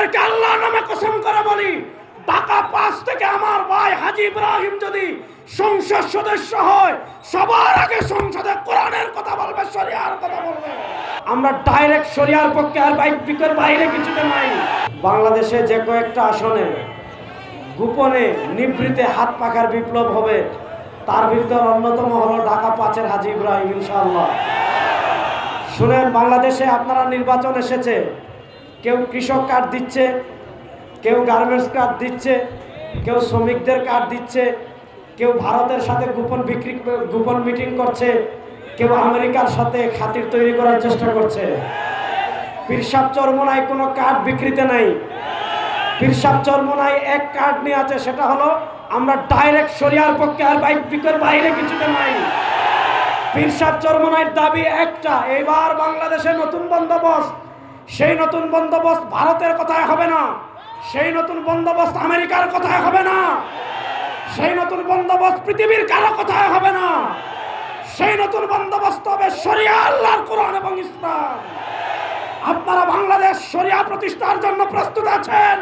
আপনাদেরকে আল্লাহর নামে কসম করে বলি, ঢাকা 5 থেকে আমার ভাই হাজী ইব্রাহিম যদি সংসদ সদস্য হয়, সবার আগে সংসদে কোরআনের কথা বলবে, শরিয়ার কথা বলবে। আমরা ডাইরেক্ট শরিয়ার পক্ষে, আর বিকের বাইরে কিছুতে নাই। বাংলাদেশে যে কয়েকটা আসনে গোপনে নিভৃতে হাত পাখার বিপ্লব হবে, তার ভিতর অন্যতম হলো ঢাকা 5-এর হাজী ইব্রাহিম, ইনশাআল্লাহ। শুনেন, বাংলাদেশে আপনারা নির্বাচন এসেছে, কেউ কৃষক কার্ড দিচ্ছে, কেউ গার্মেন্টস কার্ড দিচ্ছে, কেউ শ্রমিকদের কার্ড দিচ্ছে, কেউ ভারতের সাথে গোপন মিটিং করছে, কেউ আমেরিকার সাথে খাতির তৈরি করার চেষ্টা করছে। পীরসাব চরমোনাই কোনো কার্ড বিক্রিতে নাই। পীরসাব চরমোনাই এক কার্ড নিয়ে আছে, সেটা হলো আমরা ডাইরেক্ট শরিয়ার পক্ষে, আর বিকের বাইরে কিছুতে নাই। পীরসাব চরমোনাইয়ের দাবি একটা, এইবার বাংলাদেশে নতুন বন্দোবস্ত, সেই নতুন বন্দোবস্ত ভারতের কথায় হবে না, সেই নতুন বন্দোবস্ত আমেরিকার কথায় হবে না, সেই নতুন বন্দোবস্ত পৃথিবীর কারো কথায় হবে না, সেই নতুন বন্দোবস্ত হবে শরিয়া, আল্লাহর কোরআন এবং ইসলাম। আপনারা বাংলাদেশ শরিয়া প্রতিষ্ঠার জন্য প্রস্তুত আছেন?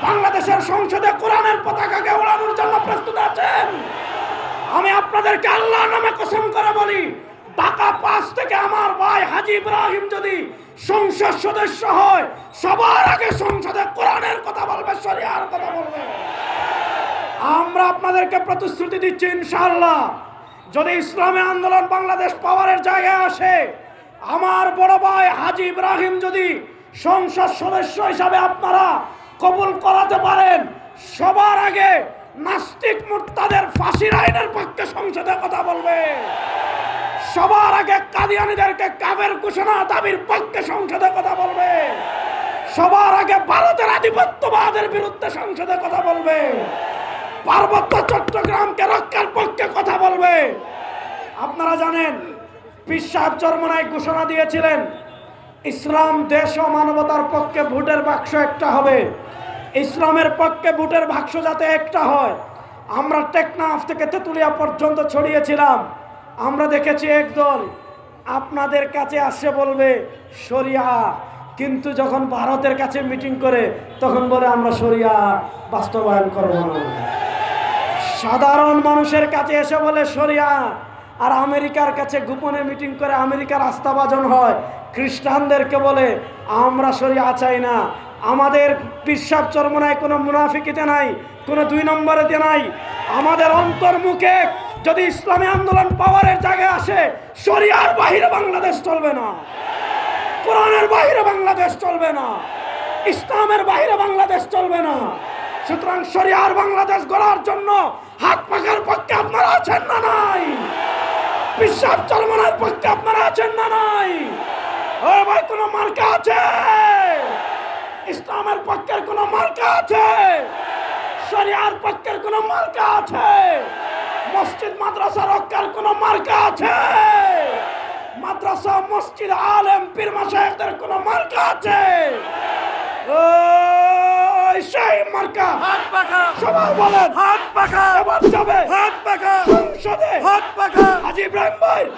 বাংলাদেশের সংসদে কোরআনের পতাকাকে ওড়ানোর জন্য প্রস্তুত আছেন? আমি আপনাদেরকে আল্লাহর নামে কসম করে বলি, ঢাকা 5 থেকে আমার ভাই হাজী ইব্রাহিম যদি সংসদ সদস্য হয়, সবার আগে সংসদে কোরআনের কথা বলবে, শরিয়ার কথা বলবে। আমরা আপনাদেরকে প্রতিশ্রুতি দিচ্ছি, ইনশাআল্লাহ, যদি ইসলামী আন্দোলন বাংলাদেশ পাওয়ারের জায়গায় আসে, আমার বড় ভাই হাজী ইব্রাহিম যদি সংসদ সদস্য হিসাবে আপনারা কবুল করাতে পারেন, সবার আগে নাস্তিক মুরতাদের ফাঁসির আইনের পক্ষে সংসদে কথা বলবে, সবার আগে কাদিয়ানীদেরকে কাফের ঘোষণা দাবির পক্ষে সংসদে কথা বলবে, সবার আগে ভারতের আধিপত্যবাদের বিরুদ্ধে সংসদে কথা বলবে, পার্বত্য চট্টগ্রামকে রক্ষার পক্ষে কথা বলবে। আপনারা জানেন, পীর সাহেব চরমোনাই ঘোষণা দিয়েছিলেন, ইসলাম দেশ ও মানবতার পক্ষে ভোটের বাক্স একটা হবে, ইসলামের পক্ষে ভোটের বাক্স যাতে একটা হয়। আমরা টেকনাফ থেকে তেতুলিয়া পর্যন্ত ছড়িয়েছিলাম, আমরা দেখেছি একদল আপনাদের কাছে আসে বলবে শরিয়া, কিন্তু যখন ভারতের কাছে মিটিং করে তখন বলে আমরা শরিয়া বাস্তবায়ন করব না। সাধারণ মানুষের কাছে এসে বলে শরিয়া, আর আমেরিকার কাছে গোপনে মিটিং করে আমেরিকার আস্থাভাজন হয়। খ্রিস্টানদেরকে বলে আমরা শরিয়া চাই না। আমাদের পীরসাব চরমোনাই কোনো মুনাফিকিতে নাই, কোনো 2 নম্বরেতে নাই। আমাদের অন্তর্মুখে যদি ইসলামী আন্দোলন পাওয়ারের জায়গায় আসে, শরিয়ার বাহিরে বাংলাদেশ চলবে না, কোরআনের বাহিরে বাংলাদেশ চলবে না, ইসলামের বাহিরে বাংলাদেশ চলবে না। সুতরাং শরিয়ার বাংলাদেশ গড়ার জন্য হাত পাখার পক্ষে আপনারা আছেন না নাই? পীরসাব চরমোনাইয়ের পক্ষে আপনারা আছেন না নাই? ও ভাই, কোন মার্কা আছে? ইসলামের পক্ষের কোন মার্কা আছে? শরিয়ার পক্ষের কোন মার্কা আছে? মসজিদ মাদ্রাসা রক্ষার কোন মার্কা আছে? মাদ্রাসা মসজিদ আলেম পীর মাশায়েখদের কোন মার্কা আছে? সেই মার্কা হাত পাখা, সবাই বলেন হাত পাখা। এবার যাবে হাত পাখা, সংসদে হাত পাখা, হাজী ইব্রাহিম ভাই